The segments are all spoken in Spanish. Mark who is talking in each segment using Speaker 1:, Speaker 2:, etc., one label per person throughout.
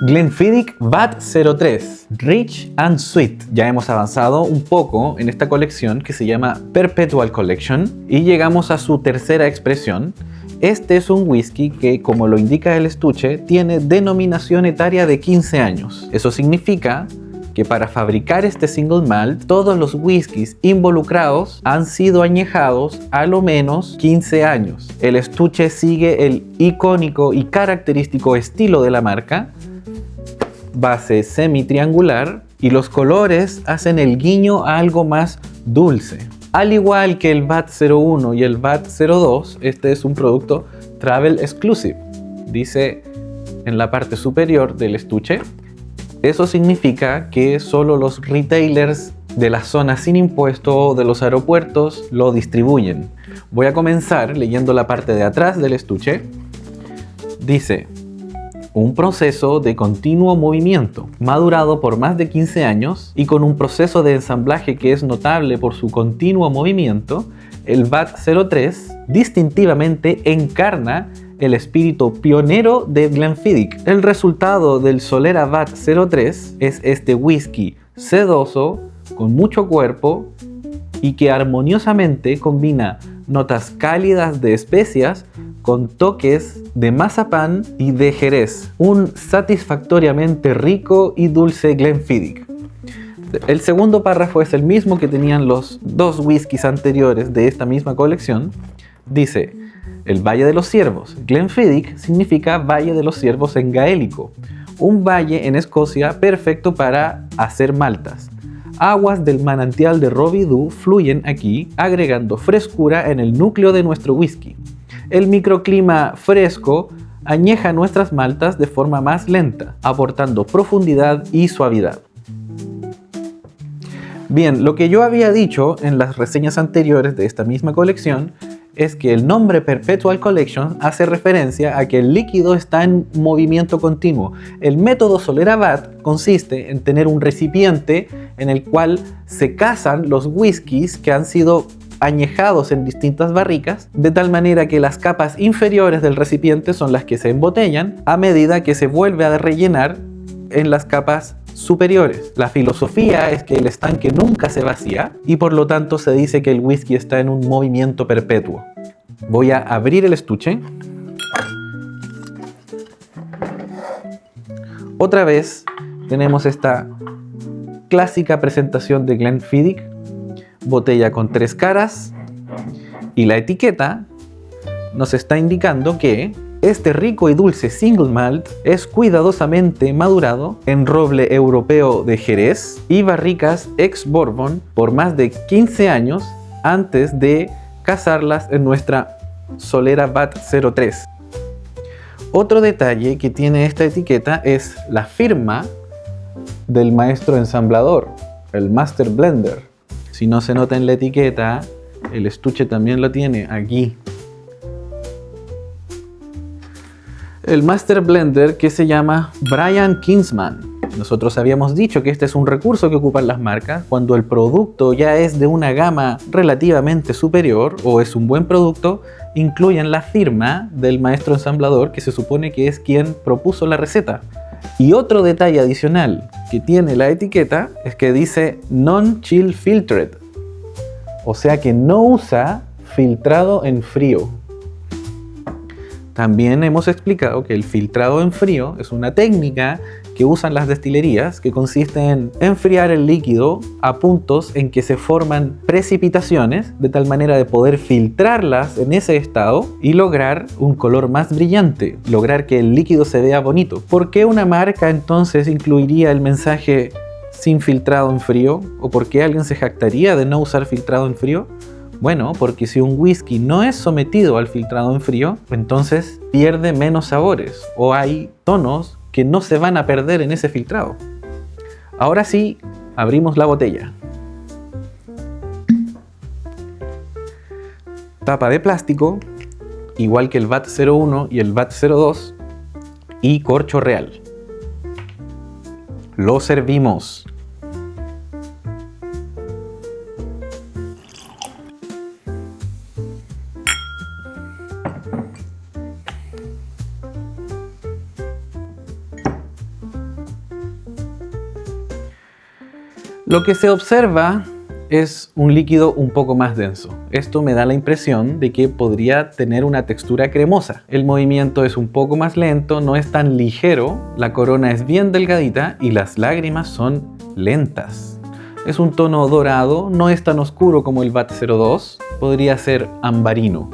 Speaker 1: Glenfiddich VAT 03, Rich and Sweet. Ya hemos avanzado un poco en esta colección que se llama Perpetual Collection y llegamos a su tercera expresión. Este es un whisky que, como lo indica el estuche, tiene denominación etaria de 15 años. Eso significa que para fabricar este single malt, todos los whiskies involucrados han sido añejados a lo menos 15 años. El estuche sigue el icónico y característico estilo de la marca, base semi-triangular, y los colores hacen el guiño a algo más dulce. Al igual que el VAT 01 y el VAT 02, este es un producto Travel Exclusive, dice en la parte superior del estuche. Eso significa que solo los retailers de la zona sin impuesto de los aeropuertos lo distribuyen. Voy a comenzar leyendo la parte de atrás del estuche. Dice: un proceso de continuo movimiento, madurado por más de 15 años y con un proceso de ensamblaje que es notable por su continuo movimiento, el VAT 03 distintivamente encarna el espíritu pionero de Glenfiddich. El resultado del Solera VAT 03 es este whisky sedoso, con mucho cuerpo y que armoniosamente combina notas cálidas de especias con toques de mazapán y de jerez. Un satisfactoriamente rico y dulce Glenfiddich. El segundo párrafo es el mismo que tenían los dos whiskies anteriores de esta misma colección. Dice: el Valle de los Ciervos. Glenfiddich significa Valle de los Ciervos en gaélico, un valle en Escocia perfecto para hacer maltas. Aguas del manantial de Robidoux fluyen aquí, agregando frescura en el núcleo de nuestro whisky. El microclima fresco añeja nuestras maltas de forma más lenta, aportando profundidad y suavidad. Bien, lo que yo había dicho en las reseñas anteriores de esta misma colección es que el nombre Perpetual Collection hace referencia a que el líquido está en movimiento continuo. El método Solera VAT consiste en tener un recipiente en el cual se casan los whiskies que han sido añejados en distintas barricas, de tal manera que las capas inferiores del recipiente son las que se embotellan a medida que se vuelve a rellenar en las capas superiores. La filosofía es que el estanque nunca se vacía y por lo tanto se dice que el whisky está en un movimiento perpetuo. Voy a abrir el estuche. Otra vez tenemos esta clásica presentación de Glenfiddich, botella con 3 caras, y la etiqueta nos está indicando que este rico y dulce single malt es cuidadosamente madurado en roble europeo de Jerez y barricas ex Bourbon por más de 15 años antes de casarlas en nuestra Solera VAT 03. Otro detalle que tiene esta etiqueta es la firma del maestro ensamblador, el Master Blender. Si no se nota en la etiqueta, el estuche también lo tiene aquí. El Master Blender, que se llama Brian Kingsman. Nosotros habíamos dicho que este es un recurso que ocupan las marcas cuando el producto ya es de una gama relativamente superior o es un buen producto, incluyen la firma del maestro ensamblador, que se supone que es quien propuso la receta. Y otro detalle adicional que tiene la etiqueta es que dice Non-Chill Filtered, o sea que no usa filtrado en frío. También hemos explicado que el filtrado en frío es una técnica que usan las destilerías que consiste en enfriar el líquido a puntos en que se forman precipitaciones de tal manera de poder filtrarlas en ese estado y lograr un color más brillante, lograr que el líquido se vea bonito. ¿Por qué una marca entonces incluiría el mensaje sin filtrado en frío? ¿O por qué alguien se jactaría de no usar filtrado en frío? Bueno, porque si un whisky no es sometido al filtrado en frío, entonces pierde menos sabores o hay tonos que no se van a perder en ese filtrado. Ahora sí, abrimos la botella. Tapa de plástico, igual que el VAT 01 y el VAT 02, y corcho real. Lo servimos. Lo que se observa es un líquido un poco más denso. Esto me da la impresión de que podría tener una textura cremosa. El movimiento es un poco más lento, no es tan ligero, la corona es bien delgadita y las lágrimas son lentas. Es un tono dorado, no es tan oscuro como el VAT-02, podría ser ambarino.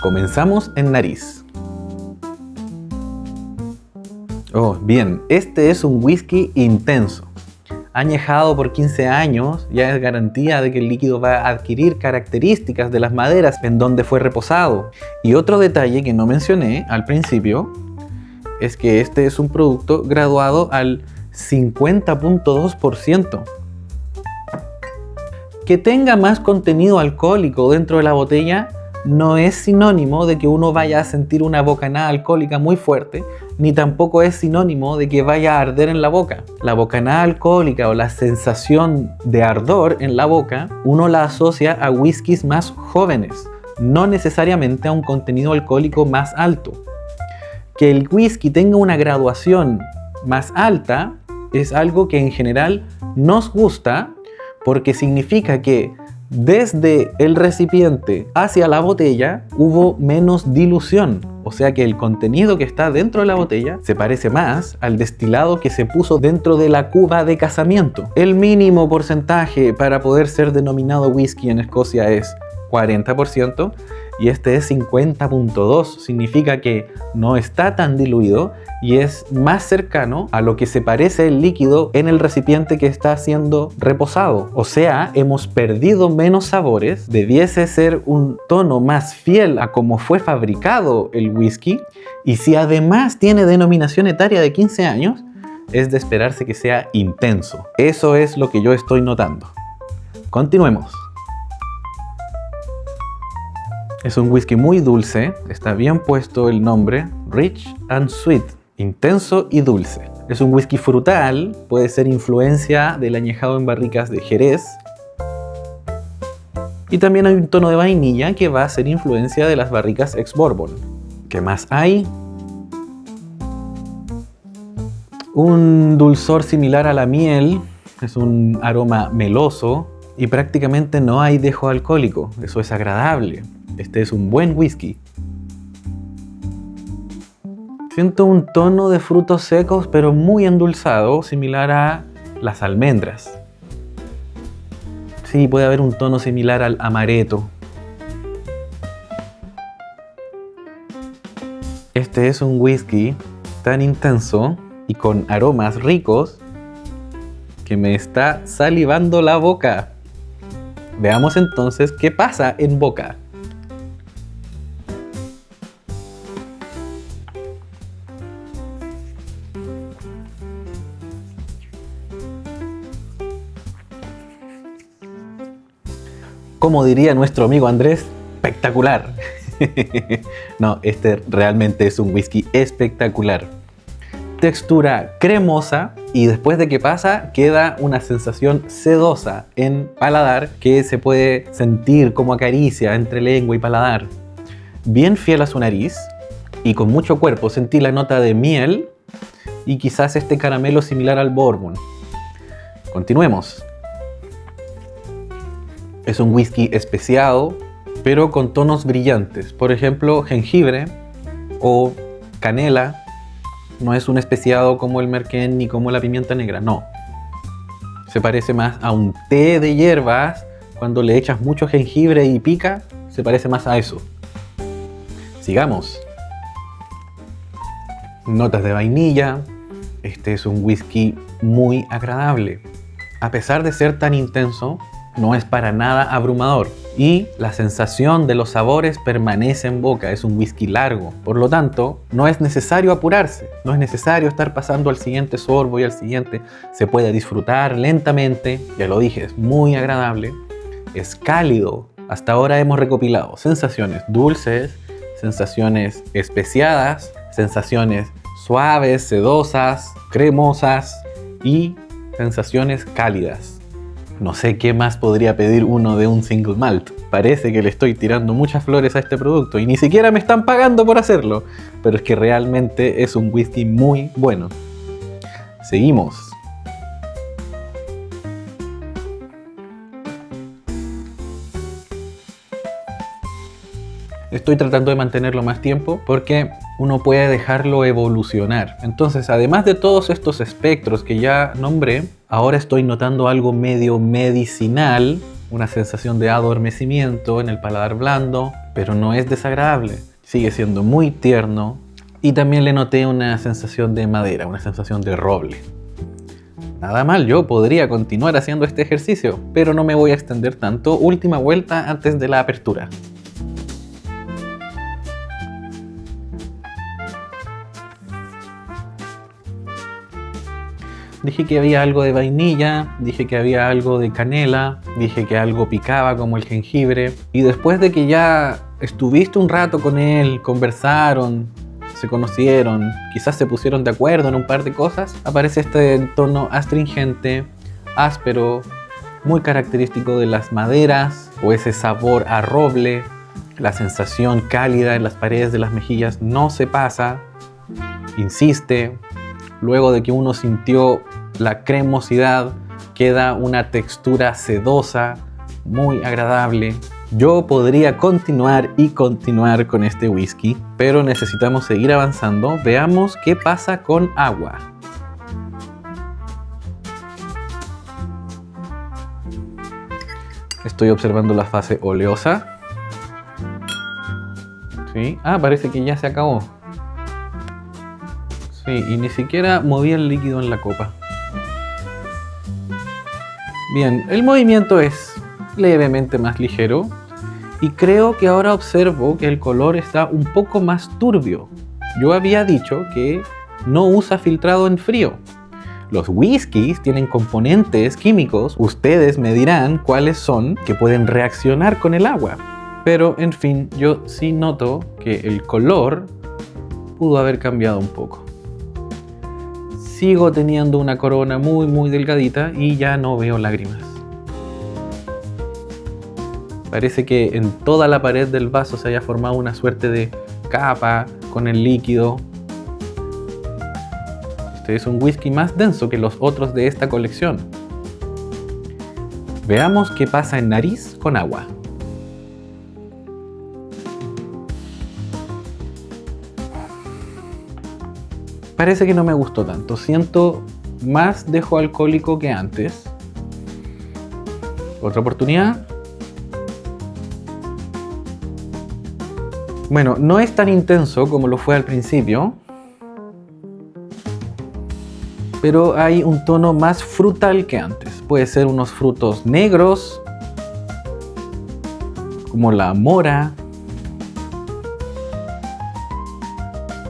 Speaker 1: Comenzamos en nariz. Oh, bien, este es un whisky intenso. Añejado por 15 años, ya es garantía de que el líquido va a adquirir características de las maderas en donde fue reposado. Y otro detalle que no mencioné al principio es que este es un producto graduado al 50.2%. Que tenga más contenido alcohólico dentro de la botella no es sinónimo de que uno vaya a sentir una bocanada alcohólica muy fuerte, ni tampoco es sinónimo de que vaya a arder en la boca. La bocanada alcohólica o la sensación de ardor en la boca, uno la asocia a whiskies más jóvenes, no necesariamente a un contenido alcohólico más alto. Que el whisky tenga una graduación más alta es algo que en general nos gusta, porque significa que desde el recipiente hacia la botella hubo menos dilución, o sea que el contenido que está dentro de la botella se parece más al destilado que se puso dentro de la cuba de casamiento. El mínimo porcentaje para poder ser denominado whisky en Escocia es 40% y este es 50.2, significa que no está tan diluido y es más cercano a lo que se parece el líquido en el recipiente que está siendo reposado. O sea, hemos perdido menos sabores, debiese ser un tono más fiel a cómo fue fabricado el whisky, y si además tiene denominación etaria de 15 años, es de esperarse que sea intenso. Eso es lo que yo estoy notando. Continuemos. Es un whisky muy dulce, está bien puesto el nombre, Rich and Sweet. Intenso y dulce. Es un whisky frutal, puede ser influencia del añejado en barricas de Jerez. Y también hay un tono de vainilla que va a ser influencia de las barricas ex-bourbon. ¿Qué más hay? Un dulzor similar a la miel, es un aroma meloso y prácticamente no hay dejo alcohólico. Eso es agradable. Este es un buen whisky. Siento un tono de frutos secos, pero muy endulzado, similar a las almendras. Sí, puede haber un tono similar al amaretto. Este es un whisky tan intenso y con aromas ricos que me está salivando la boca. Veamos entonces qué pasa en boca. Como diría nuestro amigo Andrés, espectacular. No, este realmente es un whisky espectacular. Textura cremosa y después de que pasa queda una sensación sedosa en paladar que se puede sentir como acaricia entre lengua y paladar. Bien fiel a su nariz y con mucho cuerpo. Sentí la nota de miel y quizás este caramelo similar al bourbon. Continuemos. Es un whisky especiado, pero con tonos brillantes. Por ejemplo, jengibre o canela. No es un especiado como el merquén ni como la pimienta negra, no. Se parece más a un té de hierbas. Cuando le echas mucho jengibre y pica, se parece más a eso. Sigamos. Notas de vainilla. Este es un whisky muy agradable. A pesar de ser tan intenso, no es para nada abrumador y la sensación de los sabores permanece en boca. Es un whisky largo, por lo tanto no es necesario apurarse, no es necesario estar pasando al siguiente sorbo y al siguiente. Se puede disfrutar lentamente, ya lo dije, es muy agradable, es cálido. Hasta ahora hemos recopilado sensaciones dulces, sensaciones especiadas, sensaciones suaves, sedosas, cremosas y sensaciones cálidas. No sé qué más podría pedir uno de un single malt. Parece que le estoy tirando muchas flores a este producto y ni siquiera me están pagando por hacerlo. Pero es que realmente es un whisky muy bueno. Seguimos. estoy tratando de mantenerlo más tiempo porque uno puede dejarlo evolucionar. Entonces, además de todos estos espectros que ya nombré, ahora estoy notando algo medio medicinal, una sensación de adormecimiento en el paladar blando, pero no es desagradable. Sigue siendo muy tierno y también le noté una sensación de madera, una sensación de roble. Nada mal, yo podría continuar haciendo este ejercicio, pero no me voy a extender tanto. Última vuelta antes de la apertura. Dije que había algo de vainilla, dije que había algo de canela, dije que algo picaba como el jengibre. Y después de que ya estuviste un rato con él, conversaron, se conocieron, quizás se pusieron de acuerdo en un par de cosas, aparece este tono astringente, áspero, muy característico de las maderas, o ese sabor a roble. La sensación cálida en las paredes de las mejillas no se pasa, insiste. Luego de que uno sintió la cremosidad, queda una textura sedosa, muy agradable. Yo podría continuar y continuar con este whisky, pero necesitamos seguir avanzando. Veamos qué pasa con agua. Estoy observando la fase oleosa. Sí, parece que ya se acabó. Sí, y ni siquiera moví el líquido en la copa. Bien, el movimiento es levemente más ligero y creo que ahora observo que el color está un poco más turbio. Yo había dicho que no usa filtrado en frío. Los whiskies tienen componentes químicos, ustedes me dirán cuáles son que pueden reaccionar con el agua. Pero en fin, yo sí noto que el color pudo haber cambiado un poco. Sigo teniendo una corona muy delgadita y ya no veo lágrimas. Parece que en toda la pared del vaso se haya formado una suerte de capa con el líquido. Este es un whisky más denso que los otros de esta colección. Veamos qué pasa en nariz con agua. Parece que no me gustó tanto. Siento más dejo alcohólico que antes. Otra oportunidad. Bueno, no es tan intenso como lo fue al principio, pero hay un tono más frutal que antes. Puede ser unos frutos negros, como la mora.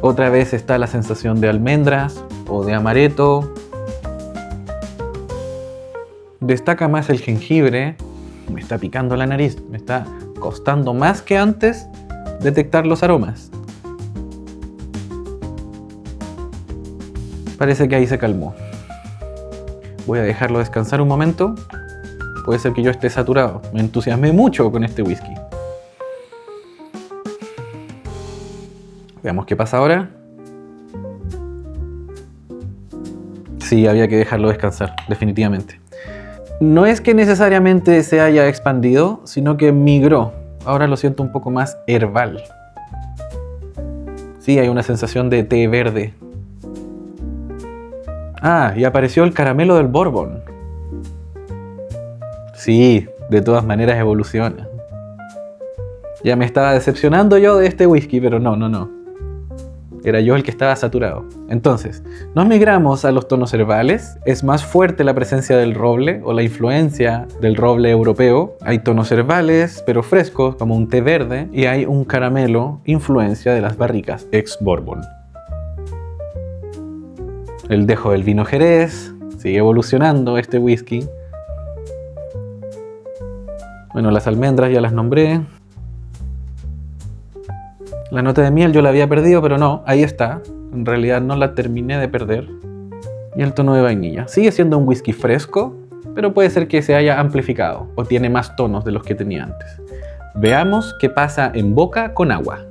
Speaker 1: Otra vez está la sensación de almendras o de amaretto. Destaca más el jengibre. Me está picando la nariz. Me está costando más que antes detectar los aromas. Parece que ahí se calmó. Voy a dejarlo descansar un momento. Puede ser que yo esté saturado. Me entusiasmé mucho con este whisky. Veamos qué pasa ahora. Sí, había que dejarlo descansar, definitivamente. No es que necesariamente se haya expandido, sino que migró. Ahora lo siento un poco más herbal. Sí, hay una sensación de té verde. Y apareció el caramelo del Bourbon. Sí, de todas maneras evoluciona. Ya me estaba decepcionando yo de este whisky, pero no. Era yo el que estaba saturado. Entonces, nos migramos a los tonos herbales. Es más fuerte la presencia del roble o la influencia del roble europeo. Hay tonos herbales, pero frescos, como un té verde. Y hay un caramelo, influencia de las barricas ex-Bourbon. El dejo del vino Jerez. Sigue evolucionando este whisky. Bueno, las almendras ya las nombré. La nota de miel yo la había perdido, pero no, ahí está. En realidad no la terminé de perder. Y el tono de vainilla. Sigue siendo un whisky fresco, pero puede ser que se haya amplificado o tiene más tonos de los que tenía antes. Veamos qué pasa en boca con agua.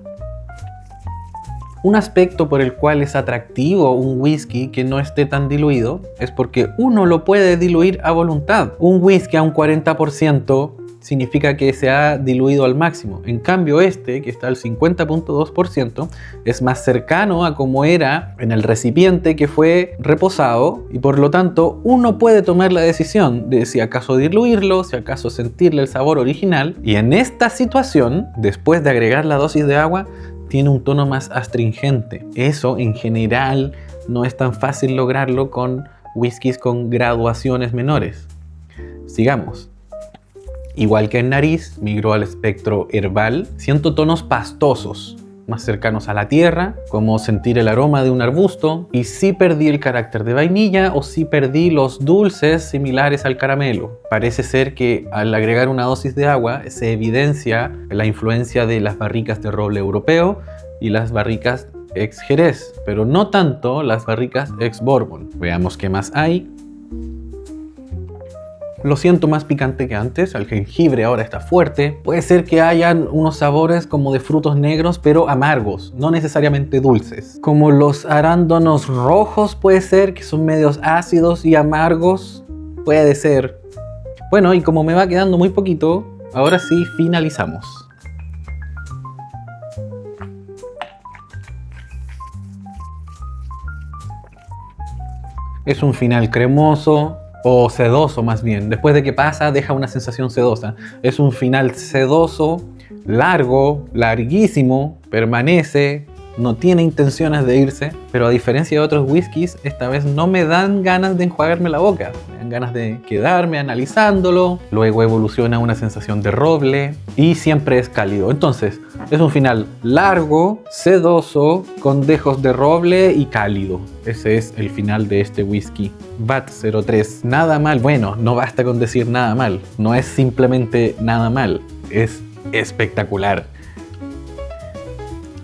Speaker 1: Un aspecto por el cual es atractivo un whisky que no esté tan diluido es porque uno lo puede diluir a voluntad. Un whisky a un 40% significa que se ha diluido al máximo. En cambio este, que está al 50.2%, es más cercano a como era en el recipiente que fue reposado y por lo tanto uno puede tomar la decisión de si acaso diluirlo, si acaso sentirle el sabor original. Y en esta situación, después de agregar la dosis de agua, tiene un tono más astringente. Eso en general no es tan fácil lograrlo con whiskies con graduaciones menores. Sigamos. Igual que en nariz, migro al espectro herbal. Siento tonos pastosos, más cercanos a la tierra, como sentir el aroma de un arbusto. Y sí perdí el carácter de vainilla o sí perdí los dulces similares al caramelo. Parece ser que al agregar una dosis de agua se evidencia la influencia de las barricas de roble europeo y las barricas ex Jerez, pero no tanto las barricas ex Bourbon. Veamos qué más hay. Lo siento más picante que antes, el jengibre ahora está fuerte. Puede ser que hayan unos sabores como de frutos negros, pero amargos, no necesariamente dulces. Como los arándanos rojos puede ser, que son medios ácidos y amargos. Puede ser. Bueno, y como me va quedando muy poquito, ahora sí finalizamos. Es un final cremoso, o sedoso más bien. Después de que pasa, deja una sensación sedosa. Es un final sedoso, largo, larguísimo, permanece, no tiene intenciones de irse, pero a diferencia de otros whiskies, esta vez no me dan ganas de enjuagarme la boca. Me dan ganas de quedarme analizándolo, luego evoluciona a una sensación de roble y siempre es cálido. Entonces, es un final largo, sedoso, con dejos de roble y cálido. Ese es el final de este whisky VAT 03. Nada mal, bueno, no basta con decir nada mal. No es simplemente nada mal, es espectacular.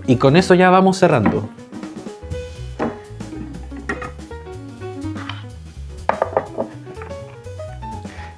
Speaker 1: Y con eso ya vamos cerrando.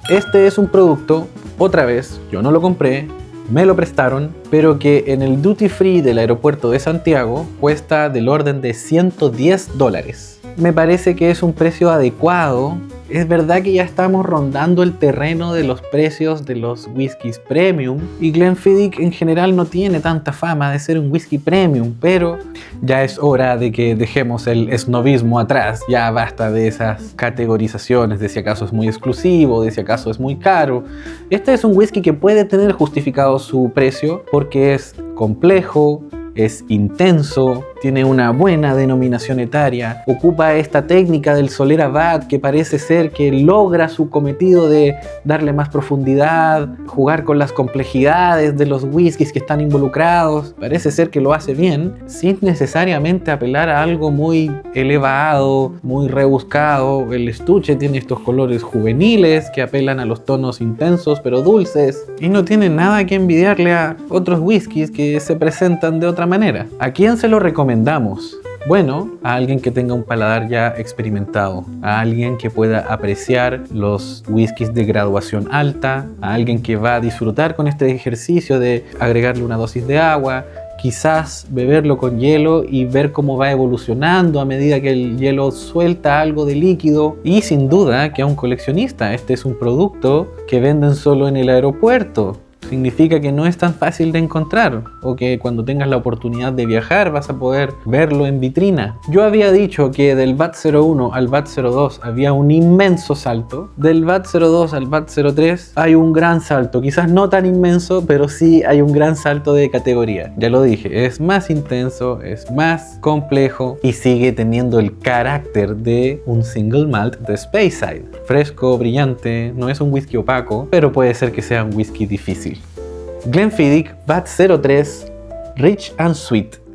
Speaker 1: Este es un producto, otra vez, yo no lo compré, me lo prestaron, pero que en el duty free del aeropuerto de Santiago cuesta del orden de $110. Me parece que es un precio adecuado. Es verdad que ya estamos rondando el terreno de los precios de los whiskies premium y Glenfiddich en general no tiene tanta fama de ser un whisky premium, pero ya es hora de que dejemos el esnobismo atrás. Ya basta de esas categorizaciones de si acaso es muy exclusivo, de si acaso es muy caro. Este es un whisky que puede tener justificado su precio porque es complejo, es intenso, tiene una buena denominación etaria, ocupa esta técnica del Solera VAT que parece ser que logra su cometido de darle más profundidad, jugar con las complejidades de los whiskies que están involucrados. Parece ser que lo hace bien, sin necesariamente apelar a algo muy elevado, muy rebuscado. El estuche tiene estos colores juveniles que apelan a los tonos intensos pero dulces y no tiene nada que envidiarle a otros whiskies que se presentan de otra manera. ¿A quién se lo recomendamos? Bueno, a alguien que tenga un paladar ya experimentado, a alguien que pueda apreciar los whiskies de graduación alta, a alguien que va a disfrutar con este ejercicio de agregarle una dosis de agua, quizás beberlo con hielo y ver cómo va evolucionando a medida que el hielo suelta algo de líquido. Y sin duda que a un coleccionista, este es un producto que venden solo en el aeropuerto. Significa que no es tan fácil de encontrar o que cuando tengas la oportunidad de viajar vas a poder verlo en vitrina. Yo había dicho que del VAT 01 al VAT 02 había un inmenso salto. Del VAT 02 al VAT 03 hay un gran salto, quizás no tan inmenso, pero sí hay un gran salto de categoría. Ya lo dije, es más intenso, es más complejo y sigue teniendo el carácter de un single malt de Speyside. Fresco, brillante, no es un whisky opaco, pero puede ser que sea un whisky difícil. Glenfiddich VAT 03 Rich and Sweet.